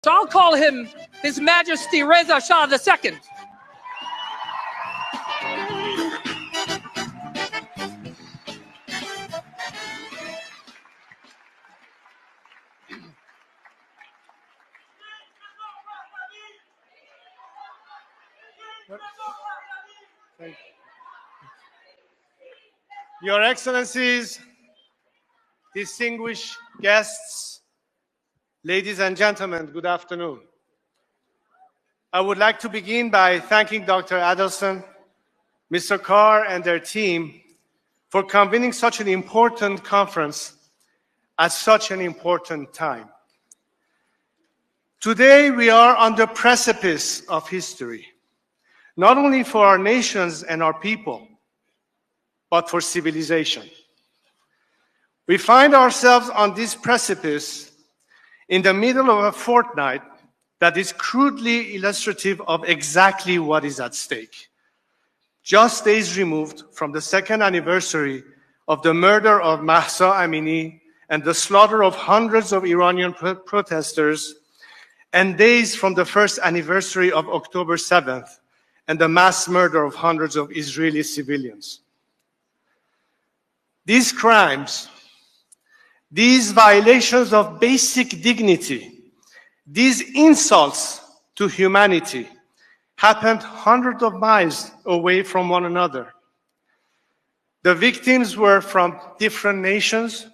So I'll call him His Majesty Reza Shah II. Your Excellencies, distinguished guests, ladies and gentlemen, good afternoon. I would like to begin by thanking Dr. Adelson, Mr. Carr, and their team for convening such an important conference at such an important time. Today, we are on the precipice of history, not only for our nations and our people, but for civilization. We find ourselves on this precipice in the middle of a fortnight that is crudely illustrative of exactly what is at stake. Just days removed from the second anniversary of the murder of Mahsa Amini and the slaughter of hundreds of Iranian protesters, and days from the first anniversary of October 7th and the mass murder of hundreds of Israeli civilians. These crimes, these violations of basic dignity, these insults to humanity happened hundreds of miles away from one another. The victims were from different nations,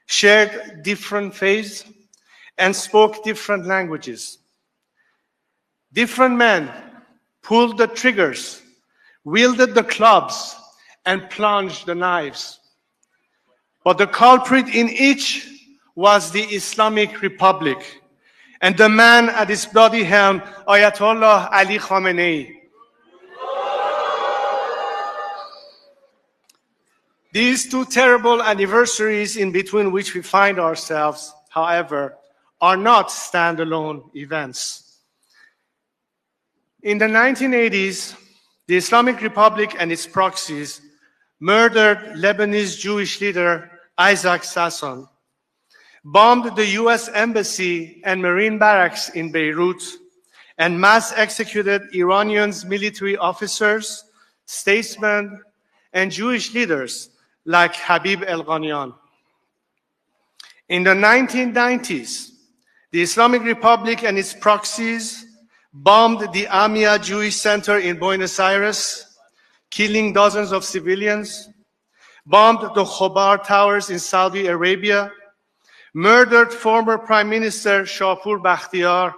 shared different faiths, and spoke different languages. Different men pulled the triggers, wielded the clubs, and plunged the knives. But the culprit in each was the Islamic Republic, and the man at its bloody helm, Ayatollah Ali Khamenei. These two terrible anniversaries in between which we find ourselves, however, are not standalone events. In the 1980s, the Islamic Republic and its proxies murdered Lebanese Jewish leader Isaac Sasson, bombed the US Embassy and Marine barracks in Beirut, and mass executed Iranians, military officers, statesmen, and Jewish leaders like Habib Elghanian. In the 1990s, the Islamic Republic and its proxies bombed the Amia Jewish Center in Buenos Aires, killing dozens of civilians, bombed the Khobar Towers in Saudi Arabia, murdered former Prime Minister Shapur Bakhtiar,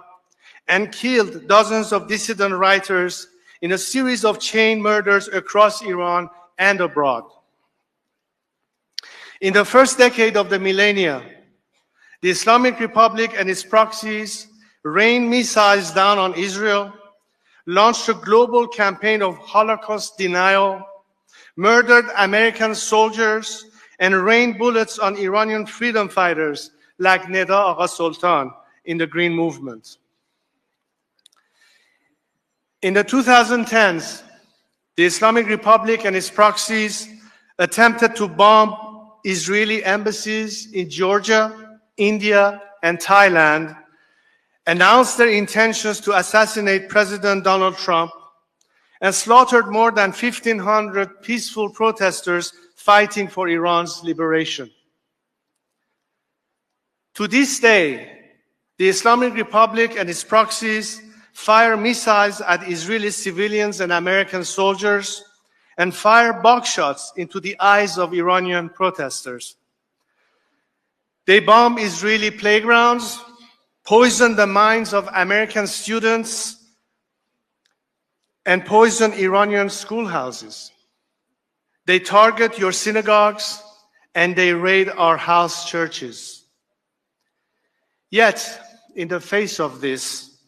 and killed dozens of dissident writers in a series of chain murders across Iran and abroad. In the first decade of the millennium, the Islamic Republic and its proxies rained missiles down on Israel, launched a global campaign of Holocaust denial, murdered American soldiers, and rained bullets on Iranian freedom fighters like Neda Agha Sultan in the Green Movement. In the 2010s, the Islamic Republic and its proxies attempted to bomb Israeli embassies in Georgia, India, and Thailand, announced their intentions to assassinate President Donald Trump, and slaughtered more than 1,500 peaceful protesters fighting for Iran's liberation. To this day, the Islamic Republic and its proxies fire missiles at Israeli civilians and American soldiers and fire buckshots into the eyes of Iranian protesters. They bomb Israeli playgrounds, poison the minds of American students, and poison Iranian schoolhouses. They target your synagogues, and they raid our house churches. Yet, in the face of this,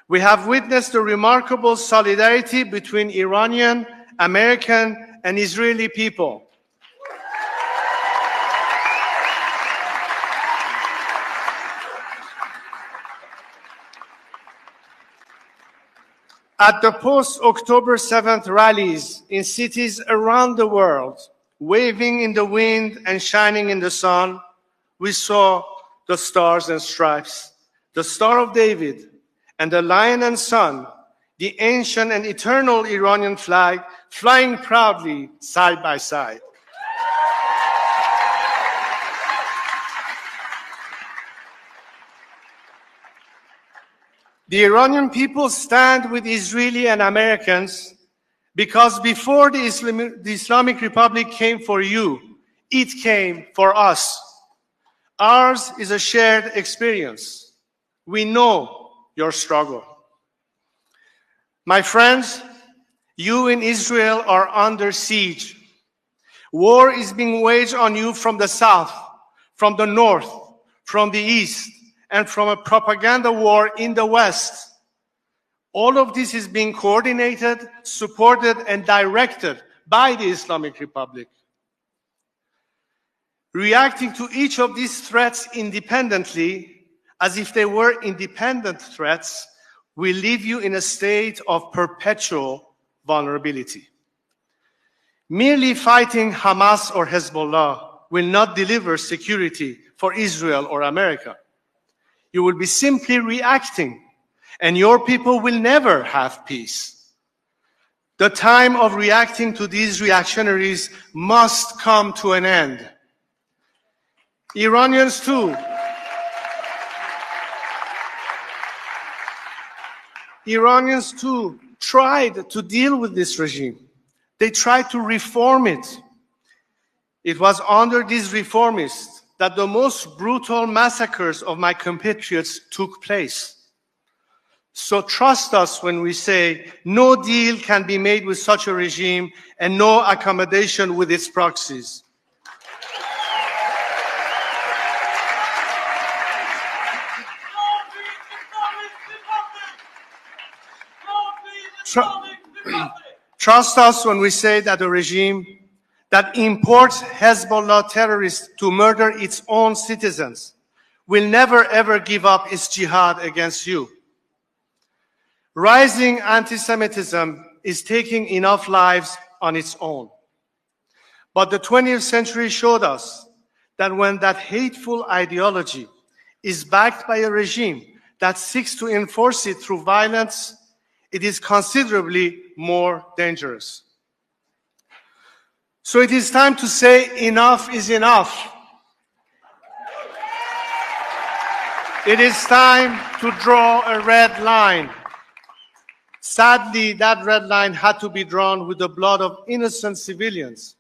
we have witnessed a remarkable solidarity between Iranian, American, and Israeli people. At the post-October 7th rallies in cities around the world, waving in the wind and shining in the sun, we saw the stars and stripes, the Star of David, and the Lion and Sun, the ancient and eternal Iranian flag, flying proudly side by side. The Iranian people stand with Israeli and Americans because before the Islamic Republic came for you, it came for us. Ours is a shared experience. We know your struggle. My friends, you in Israel are under siege. War is being waged on you from the south, from the north, from the east, and from a propaganda war in the west. All of this is being coordinated, supported, and directed by the Islamic Republic. Reacting to each of these threats independently, as if they were independent threats, will leave you in a state of perpetual vulnerability. Merely fighting Hamas or Hezbollah will not deliver security for Israel or America. You will be simply reacting, and your people will never have peace. The time of reacting to these reactionaries must come to an end. Iranians too tried to deal with this regime. They tried to reform it. It was under these reformists that the most brutal massacres of my compatriots took place. So trust us when we say no deal can be made with such a regime and no accommodation with its proxies. Trust us when we say that a regime that imports Hezbollah terrorists to murder its own citizens will never ever give up its jihad against you. Rising anti-Semitism is taking enough lives on its own. But the 20th century showed us that when that hateful ideology is backed by a regime that seeks to enforce it through violence, it is considerably more dangerous. So it is time to say enough is enough. It is time to draw a red line. Sadly, that red line had to be drawn with the blood of innocent civilians.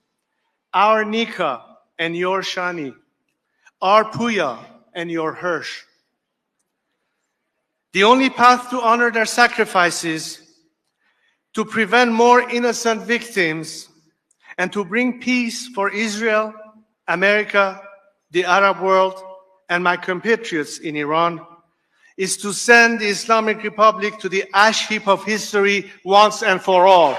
Our Nika and your Shani. Our Puya and your Hirsch. The only path to honor their sacrifices, to prevent more innocent victims, and to bring peace for Israel, America, the Arab world, and my compatriots in Iran, is to send the Islamic Republic to the ash heap of history once and for all.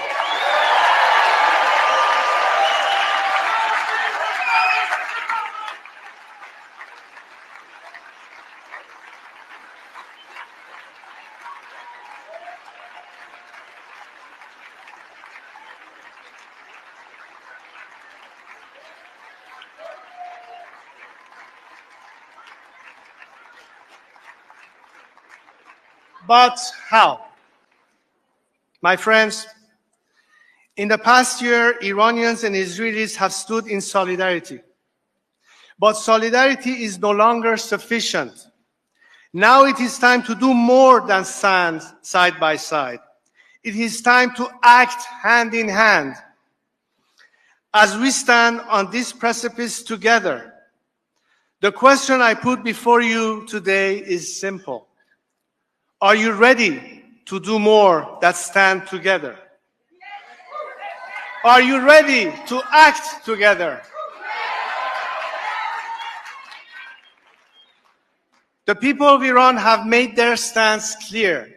But how? My friends, in the past year, Iranians and Israelis have stood in solidarity. But solidarity is no longer sufficient. Now it is time to do more than stand side by side. It is time to act hand in hand. As we stand on this precipice together, the question I put before you today is simple. Are you ready to do more than stand together? Are you ready to act together? The people of Iran have made their stance clear.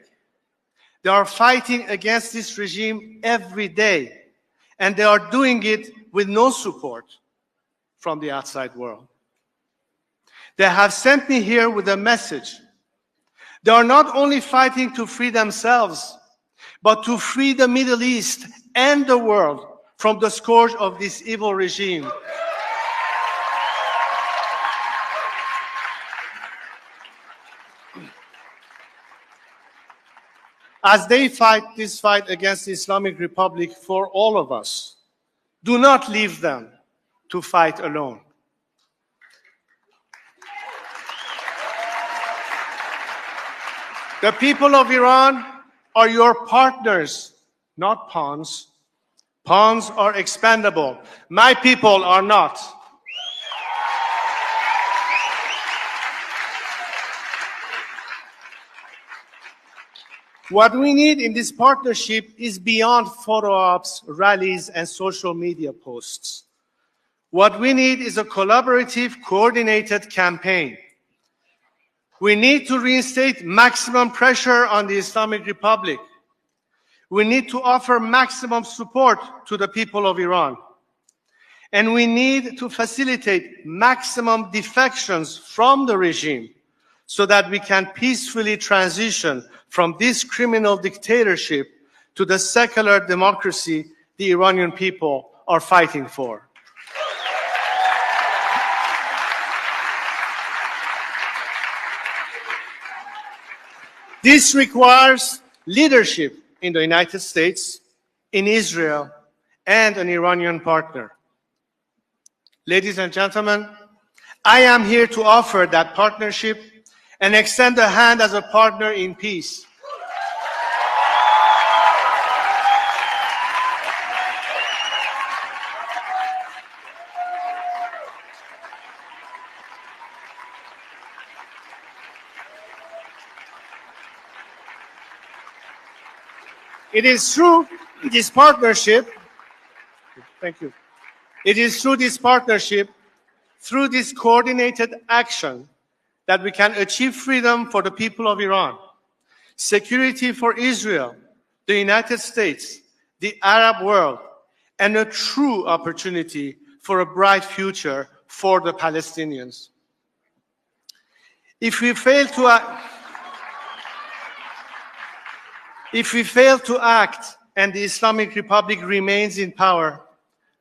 They are fighting against this regime every day, and they are doing it with no support from the outside world. They have sent me here with a message. They are not only fighting to free themselves, but to free the Middle East and the world from the scourge of this evil regime. as they fight this fight against the Islamic Republic for all of us. Do not leave them to fight alone. The people of Iran are your partners, not pawns. Pawns are expendable. My people are not. What we need in this partnership is beyond photo ops, rallies, and social media posts. What we need is a collaborative, coordinated campaign. We need to reinstate maximum pressure on the Islamic Republic. We need to offer maximum support to the people of Iran. And we need to facilitate maximum defections from the regime so that we can peacefully transition from this criminal dictatorship to the secular democracy the Iranian people are fighting for. This requires leadership in the United States, in Israel, and an Iranian partner. Ladies and gentlemen, I am here to offer that partnership and extend a hand as a partner in peace. It is through this partnership, thank you. It is through this partnership, through this coordinated action, that we can achieve freedom for the people of Iran, security for Israel, the United States, the Arab world, and a true opportunity for a bright future for the Palestinians. If we fail to act and the Islamic Republic remains in power,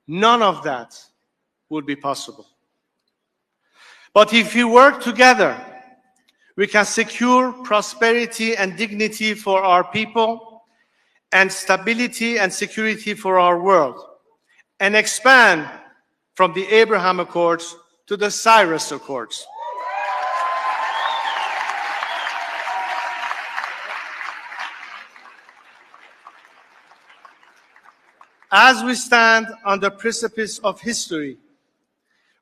none of that would be possible. But if we work together, we can secure prosperity and dignity for our people and stability and security for our world and expand from the Abraham Accords to the Cyrus Accords. As we stand on the precipice of history,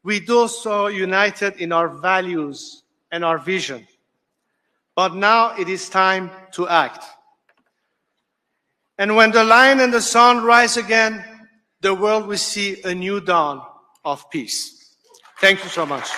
we do so united in our values and our vision. But now it is time to act. And when the lion and the sun rise again, the world will see a new dawn of peace. Thank you so much.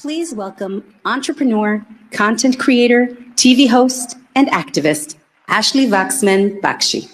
Please welcome entrepreneur, content creator, TV host, and activist, Ashley Waxman Bakshi.